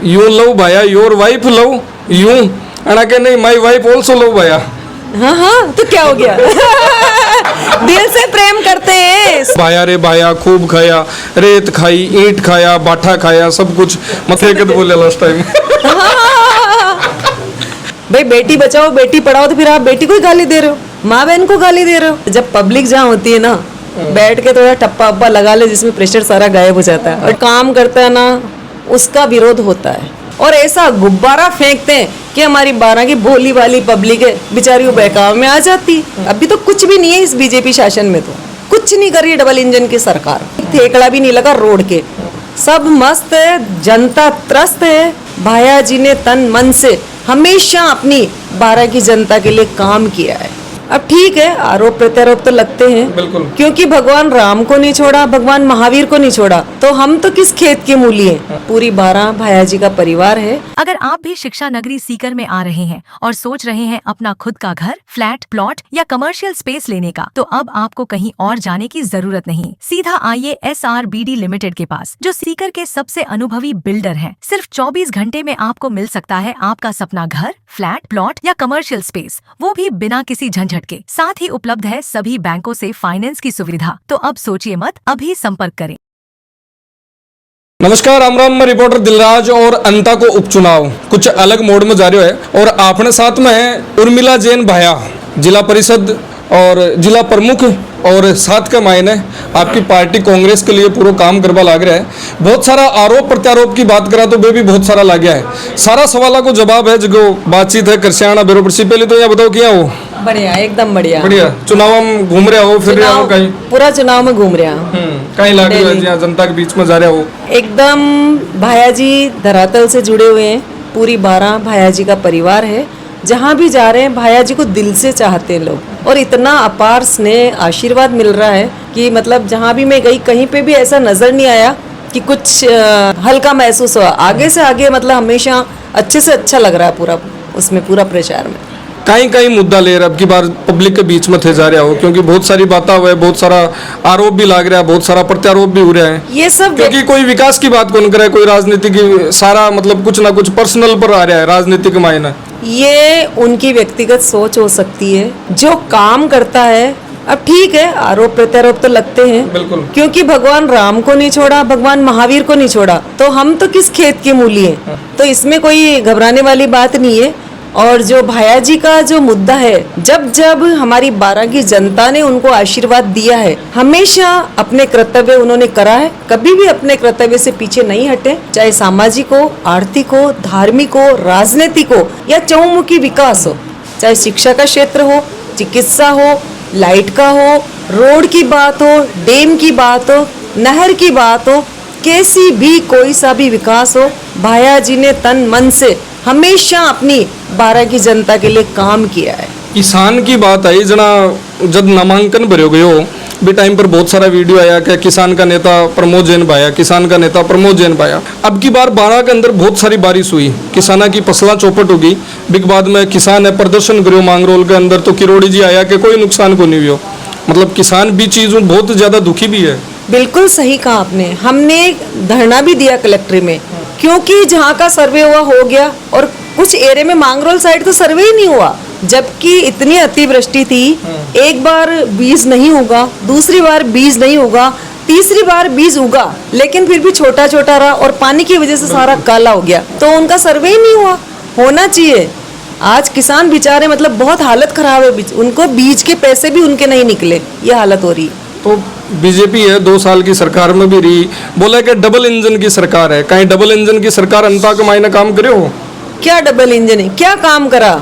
You love Bhaya your wife love you and I नहीं my wife also love भाया। हाँ हाँ तो क्या हो गया दिल से प्रेम करते हैं। भाया रे भाया खूब खाया, रेत खाई, ईंट खाया, बाठा खाया, सब कुछ मथे के बोले लास्ट टाइम। भाई बेटी बचाओ बेटी पढ़ाओ, तो फिर आप बेटी को ही गाली दे रहे हो, माँ बहन को गाली दे रहे हो। जब पब्लिक जहाँ होती है ना, बैठ के थोड़ा टप्पा अप्पा लगा ले जिसमें प्रेशर सारा गायब हो जाता है, और काम करता है ना उसका विरोध होता है। और ऐसा गुब्बारा फेंकते हैं कि हमारी 12 की भोली वाली पब्लिक है बेचारी वो बहकाव में आ जाती। अभी तो कुछ भी नहीं है इस बीजेपी शासन में, तो कुछ नहीं कर रही डबल इंजन की सरकार, ठेकड़ा भी नहीं लगा रोड के, सब मस्त है, जनता त्रस्त है। भाया जी ने तन मन से हमेशा अपनी 12 की जनता के लिए काम किया है। अब ठीक है आरोप प्रत्यारोप तो लगते हैं, बिल्कुल, क्योंकि भगवान राम को नहीं छोड़ा, भगवान महावीर को नहीं छोड़ा, तो हम तो किस खेत के मूली हैं। पूरी 12 भाया जी का परिवार है। अगर आप भी शिक्षा नगरी सीकर में आ रहे हैं और सोच रहे हैं अपना खुद का घर, फ्लैट, प्लॉट या कमर्शियल स्पेस लेने का, तो अब आपको कहीं और जाने की जरूरत नहीं। सीधा आइए SRBD लिमिटेड के पास, जो सीकर के सबसे अनुभवी बिल्डर हैं। सिर्फ 24 घंटे में आपको मिल सकता है आपका सपना घर, फ्लैट, प्लॉट या कमर्शियल स्पेस, वो भी बिना किसी झंझट के। साथ ही उपलब्ध है सभी बैंकों से फाइनेंस की सुविधा। तो अब सोचिए मत, अभी संपर्क करें। नमस्कार, राम राम। मैं रिपोर्टर दिलराज और अंता को उपचुनाव कुछ अलग मोड में जारी है और आपने साथ में है उर्मिला जैन भाया, जिला परिषद और जिला प्रमुख, और साथ के मायने आपकी पार्टी कांग्रेस के लिए पूरा काम करवा लग रहा है। बहुत सारा आरोप प्रत्यारोप की बात करा तो वे भी बहुत सारा लग गया है। सारा सवालों को जवाब है जो बातचीत है कृष्याना बेरोपर से। पहले तो यह बताओ क्या हो? बढ़िया, एकदम बढ़िया। बढ़िया। चुनाव में घूम रहे हो, फिर रहे हो कहीं? पूरा चुनाव में घूम रहा हूँ। कहीं लग रहा है जहाँ जनता के बीच में जा रहे हो? एकदम भाया जी धरातल से जुड़े हुए हैं। पूरी 12 भाया जी का परिवार है। जहाँ भी जा रहे हैं भाया जी को दिल से चाहते हैं लोग, और इतना अपार स्नेह आशीर्वाद मिल रहा है कि मतलब जहाँ भी मैं गई कहीं पे भी ऐसा नजर नहीं आया कि कुछ हल्का महसूस हुआ। आगे से आगे मतलब हमेशा अच्छे से अच्छा लग रहा है पूरा, उसमें पूरा प्रचार में। कहीं कहीं मुद्दा ले रहा है अब की बार पब्लिक के बीच में थे जा रहा हो, क्योंकि बहुत सारी बातें हुए, बहुत सारा आरोप भी लग रहा है, बहुत सारा प्रत्यारोप भी हो रहा है। ये सब क्योंकि कोई विकास की बात कौन करे, कोई राजनीति की, सारा मतलब कुछ ना कुछ पर्सनल पर आ रहा है राजनीतिक मायने। ये उनकी व्यक्तिगत सोच हो सकती है। जो काम करता है, अब ठीक है आरोप प्रत्यारोप तो लगते हैं, बिल्कुल, क्योंकि भगवान राम को नहीं छोड़ा, भगवान महावीर को नहीं छोड़ा, तो हम तो किस खेत के मूली हैं। तो इसमें कोई घबराने वाली बात नहीं है। और जो भाया जी का जो मुद्दा है, जब जब हमारी 12 की जनता ने उनको आशीर्वाद दिया है, हमेशा अपने कर्तव्य उन्होंने करा है, कभी भी अपने कर्तव्य से पीछे नहीं हटे। चाहे सामाजिक हो, आर्थिक हो, धार्मिक हो, राजनीतिक हो या चहुमुखी विकास हो, चाहे शिक्षा का क्षेत्र हो, चिकित्सा हो, लाइट का हो, रोड की बात हो, डैम की बात हो, नहर की बात हो, कैसी भी कोई सा भी विकास हो, भाया जी ने तन मन से हमेशा अपनी 12 की जनता के लिए काम किया है। किसान की बात आई जना, जब नामांकन भरे गए हो भी टाइम पर बहुत सारा वीडियो आया कि किसान का नेता प्रमोद जैन भाया, किसान का नेता प्रमोद जैन भाया। अब की बार 12 के अंदर बहुत सारी बारिश हुई, किसाना की फसला चौपट होगी, बिग बाद में किसान है प्रदर्शन करो मांगरोल के अंदर, तो किरोड़ी जी आया कि कोई नुकसान को नहीं हुआ। मतलब किसान भी चीज़ बहुत ज्यादा दुखी भी है। बिल्कुल सही कहा आपने। हमने धरना भी दिया कलेक्ट्री में, क्योंकि जहाँ का सर्वे हुआ हो गया, और कुछ एरिया में मांगरोल साइड तो सर्वे ही नहीं हुआ, जबकि इतनी अतिवृष्टि थी। एक बार बीज नहीं होगा, दूसरी बार बीज नहीं होगा, तीसरी बार बीज उगा, लेकिन फिर भी छोटा छोटा रहा और पानी की वजह से सारा काला हो गया, तो उनका सर्वे ही नहीं हुआ। होना चाहिए। आज किसान बेचारे मतलब बहुत हालत खराब है, उनको बीज के पैसे भी उनके नहीं निकले, ये हालत हो रही है। तो बीजेपी है 2 साल की सरकार में भी रही, बोला कि डबल इंजन की सरकार है। कहीं डबल इंजन की सरकार अंता के मायने काम करे हो? क्या डबल इंजन है, क्या काम करा?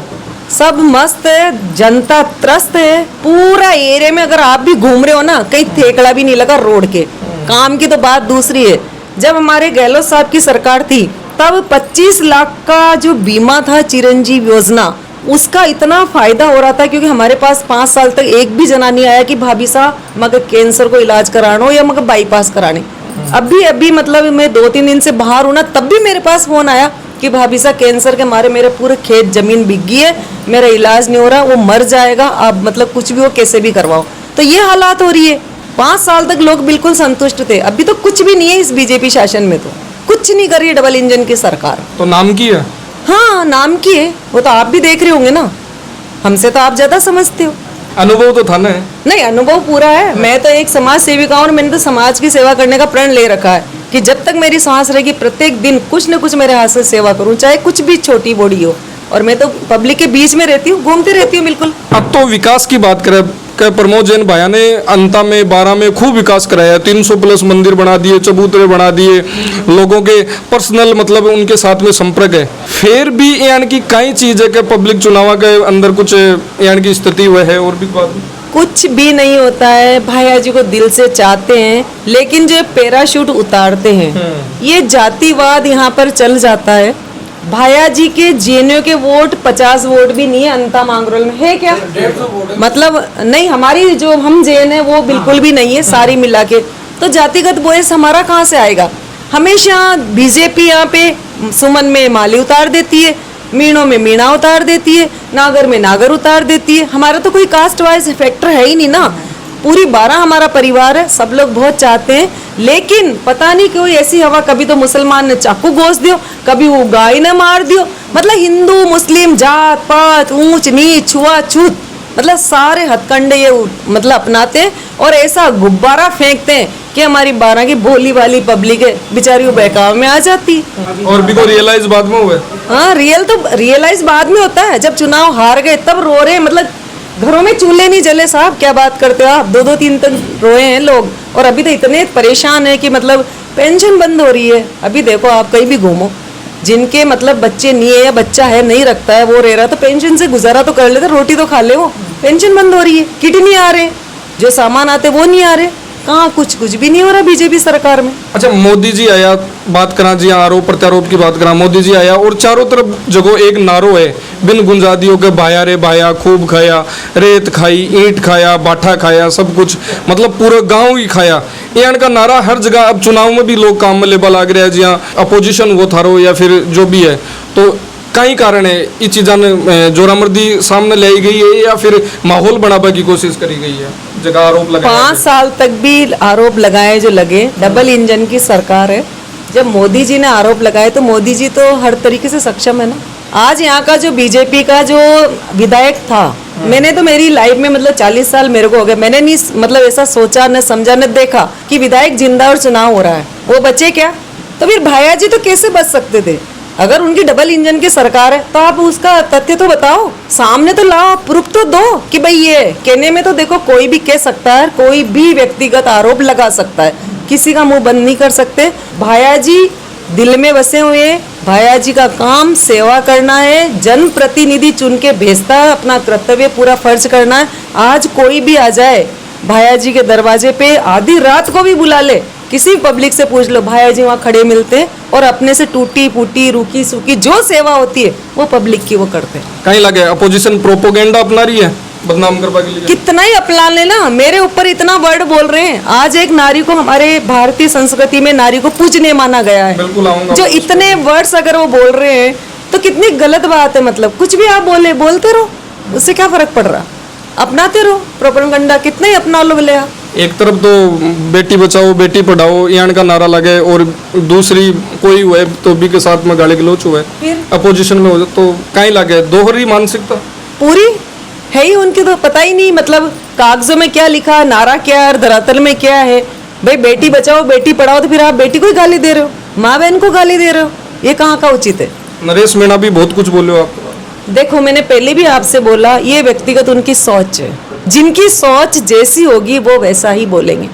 सब मस्त है, जनता त्रस्त है। पूरा एरिया में अगर आप भी घूम रहे हो ना, कहीं ठेकड़ा भी नहीं लगा रोड के। काम की तो बात दूसरी है। जब हमारे गहलोत साहब की सरकार थी, तब 25 लाख का जो बीमा था चिरंजीव योजना, उसका इतना फायदा हो रहा था, क्योंकि हमारे पास 5 साल तक एक भी जना नहीं आया कि भाभी साहब मगर कैंसर को इलाज कराना हो या मगर बाईपास कराने। अभी मतलब मैं 2-3 दिन से बाहर हूँ ना, तब भी मेरे पास फोन आया कि भाभी साहब कैंसर के मारे मेरे पूरे खेत जमीन बिक गई है, मेरा इलाज नहीं हो रहा, वो मर जाएगा, आप मतलब कुछ भी हो कैसे भी करवाओ। तो ये हालात हो रही है। 5 साल तक लोग बिल्कुल संतुष्ट थे। अभी तो कुछ भी नहीं है इस बीजेपी शासन में, तो कुछ कुछ नहीं कर रही है डबल इंजन की सरकार। तो नाम की है। हाँ नाम की है, वो तो आप भी देख रहे होंगे ना, हमसे तो आप ज्यादा समझते हो। अनुभव तो था ना। नहीं अनुभव पूरा है, मैं तो एक समाज सेविका हूँ और मैंने तो समाज की सेवा करने का प्रण ले रखा है कि जब तक मेरी सांस रहेगी प्रत्येक दिन कुछ न कुछ मेरे हाथ से सेवा करूँ, चाहे कुछ भी छोटी बड़ी हो। और मैं तो पब्लिक के बीच में रहती हूँ, घूमती रहती हूँ बिल्कुल। अब तो विकास की बात करें कि प्रमोद जैन भाया ने अंता में 12 में खूब विकास कराया, 300 प्लस मंदिर बना दिए, चबूतरे बना दिए, लोगों के पर्सनल मतलब उनके साथ में संपर्क है। फिर भी यानी कि कई चीज है कि पब्लिक चुनाव के अंदर कुछ यानी कि स्थिति हुआ है और भी बात कुछ भी नहीं होता है, भैया जी को दिल से चाहते हैं, लेकिन जो पैराशूट उतारते हैं ये जातिवाद यहाँ पर चल जाता है। भैया जी के जेएनयू के वोट 50 वोट भी नहीं है अंता मांगरोल में, है क्या? मतलब नहीं, हमारी जो हम जेएन है वो बिल्कुल भी नहीं है सारी मिला के। तो जातिगत बोयस हमारा कहाँ से आएगा? हमेशा बीजेपी यहाँ पे सुमन में माली उतार देती है, मीणों में मीणा उतार देती है, नागर में नागर उतार देती है। हमारा तो कोई कास्ट वाइज फैक्टर है ही नहीं ना। पूरी 12 हमारा परिवार है, सब लोग बहुत चाहते हैं, लेकिन पता नहीं क्यों ऐसी हवा, कभी तो मुसलमान ने चाकू घोंस दियो, कभी वो गाय ने मार दियो। मतलब हिंदू मुस्लिम जात पात ऊंच नीच छुआछूत मतलब सारे हथकंडे ये मतलब अपनाते हैं और ऐसा गुब्बारा फेंकते हैं कि हमारी 12 की भोली वाली पब्लिक है बेचारी वो बहकाव में आ जाती। और भी को रियलाइज बाद में हुआ। हाँ रियलाइज बाद में होता है, जब चुनाव हार गए तब रो रहे हैं। मतलब घरों में चूल्हे नहीं जले साहब, क्या बात करते हो आप? 2-3 तक रोए हैं लोग और अभी तो इतने परेशान है कि मतलब पेंशन बंद हो रही है। अभी देखो आप कहीं भी घूमो, जिनके मतलब बच्चे नहीं है या बच्चा है नहीं रखता है वो रह रहा तो पेंशन से गुजारा तो कर लेते, रोटी तो खा ले। वो पेंशन बंद हो रही है, किट नहीं आ रहे, जो सामान आते वो नहीं आ रहे, कहाँ कुछ भी नहीं हो रहा बीजेपी सरकार में। अच्छा मोदी जी आया, बात करा जी आरोप प्रत्यारोप की बात करा, मोदी जी आया और चारों तरफ जगह एक नारो है बिन गुंजादियों के, भाया रे भाया खूब खाया, रेत खाई ईंट खाया बाठा खाया, सब कुछ मतलब पूरा गांव ही खाया, ये का नारा हर जगह। अब चुनाव में भी लोग काम में लेबा लाग रहे हैं, जी हाँ अपोजिशन वो थारो या फिर जो भी है, तो कई कारण है ये चीज़ा ने जोरामर्दी सामने लाई गई है या फिर माहौल बढ़ाने की कोशिश करी गई है? जगह आरोप लगाए 5 साल तक भी आरोप लगाए जो लगे, डबल इंजन की सरकार है। जब मोदी जी ने आरोप लगाए तो मोदी जी तो हर तरीके से सक्षम है ना। आज यहाँ का जो बीजेपी का जो विधायक था, मैंने तो मेरी लाइफ में मतलब 40 साल मेरे को हो गए, मैंने नहीं मतलब ऐसा सोचा न समझा न देखा कि विधायक जिंदा और चुनाव हो रहा है, वो बचे क्या? तो फिर भैया जी तो कैसे बच सकते थे? अगर उनकी डबल इंजन की सरकार है तो आप उसका तथ्य तो बताओ, सामने तो लाओ, प्रूफ तो दो कि भाई ये। कहने में तो देखो कोई भी कह सकता है, कोई भी व्यक्तिगत आरोप लगा सकता है, किसी का मुंह बंद नहीं कर सकते। भैया जी दिल में बसे हुए, भैया जी का काम सेवा करना है, जनप्रतिनिधि चुन के भेजता है, अपना कर्तव्य पूरा फर्ज करना है। आज कोई भी आ जाए भैया जी के दरवाजे पे, आधी रात को भी बुला ले, किसी पब्लिक से पूछ लो, भैया जी वहाँ खड़े मिलते हैं और अपने से टूटी फूटी रूकी सूखी जो सेवा होती है वो पब्लिक की वो करते हैं। कहीं लगे अपोजिशन प्रोपोगेंडा अपना रही है बदनाम करने के लिए? कितना ही अपना लेना, मेरे ऊपर इतना वर्ड बोल रहे हैं। आज एक नारी को हमारे भारतीय संस्कृति में नारी को पूजनीय माना गया है। बिल्कुल आऊंगा। जो इतने वर्ड्स अगर वो बोल रहे हैं तो कितनी गलत बात है। मतलब कुछ भी आप बोलते रहो, उससे क्या फर्क पड़ रहा? अपनाते रहो प्रोपेगेंडा, कितना ही अपना लो बोले। एक तरफ तो बेटी बचाओ बेटी पढ़ाओ यहाँ का नारा लगे और दूसरी कोई हुए तो भी के साथ में गाली गलौच हुए, अपोजिशन में हो जाए तो कहीं लगे दोहरी मानसिकता पूरी है ही उनकी। तो पता ही नहीं मतलब कागजों में क्या लिखा, नारा क्या है, धरातल में क्या है। भाई बेटी बचाओ बेटी पढ़ाओ तो फिर आप बेटी को ही गाली दे रहे हो, माँ बहन को गाली दे रहे हो, ये कहाँ का उचित है? नरेश मीणा भी बहुत कुछ बोले आप। देखो मैंने पहले भी आपसे बोला, ये व्यक्तिगत उनकी सोच है, जिनकी सोच जैसी होगी वो वैसा ही बोलेंगे।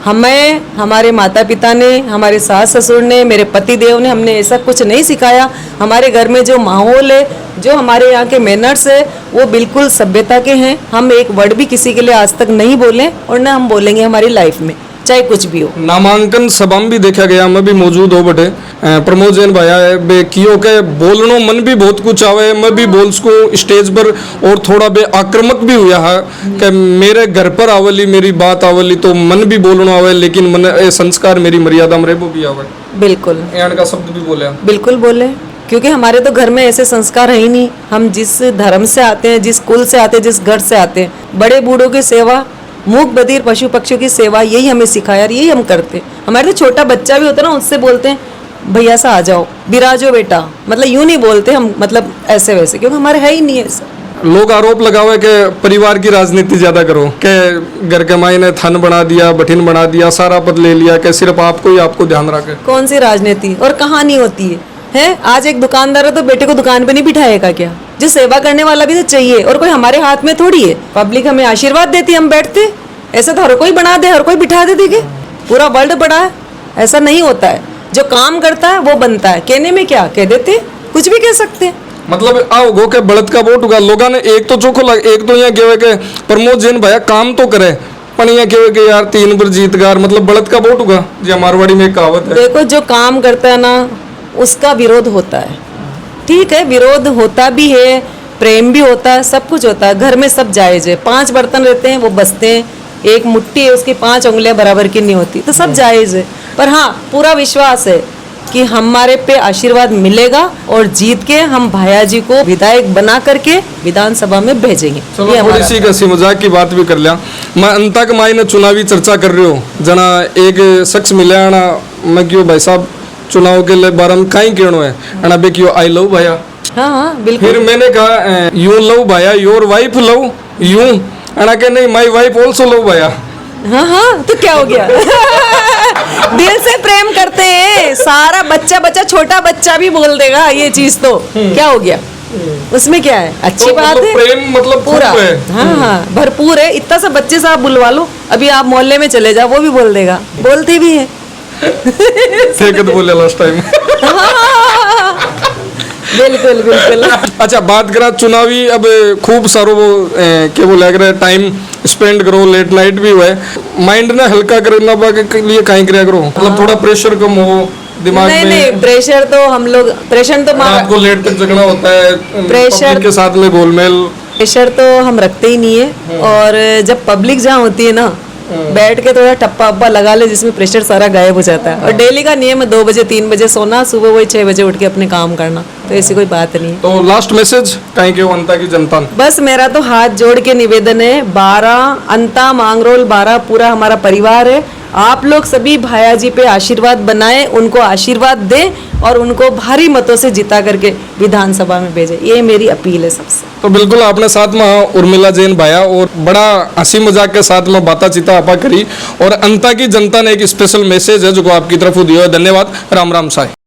हमें हमारे माता पिता ने, हमारे सास ससुर ने, मेरे पति देव ने हमने ऐसा कुछ नहीं सिखाया। हमारे घर में जो माहौल है, जो हमारे यहाँ के मैनर्स है वो बिल्कुल सभ्यता के हैं। हम एक वर्ड भी किसी के लिए आज तक नहीं बोले और ना हम बोलेंगे हमारी लाइफ में, चाहे कुछ भी हो। नामांकन सभा में भी देखा गया, मैं भी मौजूद हो बटे प्रमोद जैन भाया है बे कियो के बोलनो मन भी बहुत कुछ आवे, मैं भी बोल सको स्टेज पर और थोड़ा बे आक्रामक भी हुआ है कि मेरे घर पर आवली मेरी बात आवली तो मन भी बोलनो आवे, लेकिन मन ए संस्कार मेरी मर्यादा में वो भी आवे। बिल्कुल यान का शब्द भी बोले, बिल्कुल बोले, क्योंकि हमारे तो घर में ऐसे संस्कार है ही नहीं। हम जिस धर्म से आते हैं, जिस कुल से आते हैं, जिस घर से आते हैं, बड़े बूढ़ों की सेवा, मूक बधिर पशु पक्षियों की सेवा, यही हमें सिखाया और यही हम करते हैं। हमारे तो छोटा बच्चा भी होता है ना, उससे बोलते हैं भैया सा आ जाओ, बिराजो बेटा, मतलब यूं नहीं बोलते हम, मतलब ऐसे वैसे, क्योंकि हमारे है ही नहीं ऐसा। लोग आरोप लगावे कि परिवार की राजनीति ज्यादा करो, के घर के माई ने थन बना दिया, बठिन बना दिया, सारा पद ले लिया, कि सिर्फ आपको ही आपको ध्यान रखे। कौन सी राजनीति और कहाँ नहीं होती है? आज एक दुकानदार है तो बेटे को दुकान पे नहीं बिठाएगा क्या? जो सेवा करने वाला भी तो चाहिए, और कोई हमारे हाथ में थोड़ी है। पब्लिक हमें आशीर्वाद देती, हम बैठते, ऐसा तो हर कोई बना दे, हर कोई बिठा दे देखे, पूरा वर्ल्ड बड़ा है, ऐसा नहीं होता है। जो काम करता है वो बनता है, कहने में क्या कह देते, कुछ भी कह सकते हैं। मतलब आओ गो के बड़त का वोट होगा, लोगों ने एक तो चोखो लग, एक तो यहाँ कहे के प्रमोद जैन भैया काम तो करे, पर यहाँ कहे के यार 3 बार जीतगार, मतलब बड़त का वोट होगा, जो मारवाड़ी में एक कहावत है। देखो, जो काम करता है ना उसका विरोध होता है, ठीक है, विरोध होता भी है, प्रेम भी होता है, सब कुछ होता है। घर में सब जायज है, 5 बर्तन रहते हैं वो बसते हैं, एक मुट्ठी है उसकी 5 उंगलियां बराबर की नहीं होती, तो सब जायज है। पर हाँ, पूरा विश्वास है कि हमारे पे आशीर्वाद मिलेगा और जीत के हम भैया जी को विधायक बना करके विधानसभा में भेजेंगे। चलो थोड़ी सी हंसी मजाक की बात भी कर लिया। मैं अंता के माई ने चुनावी चर्चा कर रही हूँ, जना एक शख्स मिले ना, मैं क्यों भाई साहब चुनाव के लिए बारे में कहीं कहना है, अना बे क्यों आई लव भैया। हाँ बिल्कुल। फिर मैंने कहा यू लव भैया, योर वाइफ लव यू, अना के नहीं माई वाइफ ऑल्सो लव भैया। हाँ, तो क्या हो गया? दिल से प्रेम करते हैं, सारा बच्चा छोटा बच्चा भी बोल देगा ये चीज, तो क्या हो गया उसमें, क्या है? अच्छी तो बात मतलब है, प्रेम मतलब पूरा खूब है। हाँ भरपूर है। इतना सा बच्चे से आप बुलवा लो, अभी आप मोहल्ले में चले जाओ, वो भी बोल देगा, बोलते भी है। बोले लास्ट टाइम। बिल्कुल बिल्कुल। अच्छा, बात करा चुनावी, अब खूब सारो वो क्या वो लग रहा है, टाइम स्पेंड करो, लेट नाइट भी हुआ है, माइंड ना हल्का करना के लिए कहीं क्या करो, मतलब थोड़ा प्रेशर कम हो दिमाग में। नहीं, प्रेशर तो हम लोग, प्रेशर तो रात को लेट तक जगना होता है, पब्लिक के साथ में गोलमेल, प्रेशर तो हम रखते ही नहीं है। और जब पब्लिक जहाँ होती है ना, बैठ के थोड़ा टप्पा अप्पा लगा ले, जिसमें प्रेशर सारा गायब हो जाता है। और डेली का नियम है 2 बजे 3 बजे सोना, सुबह वही 6 बजे उठ के अपने काम करना, तो ऐसी कोई बात नहीं है। तो लास्ट मैसेज कहीं के अंता की जनता, बस मेरा तो हाथ जोड़ के निवेदन है, 12 अंता मांगरोल 12 पूरा हमारा परिवार है, आप लोग सभी भैया जी पे आशीर्वाद बनाएं, उनको आशीर्वाद दें और उनको भारी मतों से जिता करके विधानसभा में भेजें, ये मेरी अपील है सबसे। तो बिल्कुल आपने साथ में उर्मिला जैन भाया और बड़ा हंसी मजाक के साथ में बाता चिता आपा करी, और अंता की जनता ने एक स्पेशल मैसेज है जो आपकी तरफ दिया है। धन्यवाद। राम राम साई।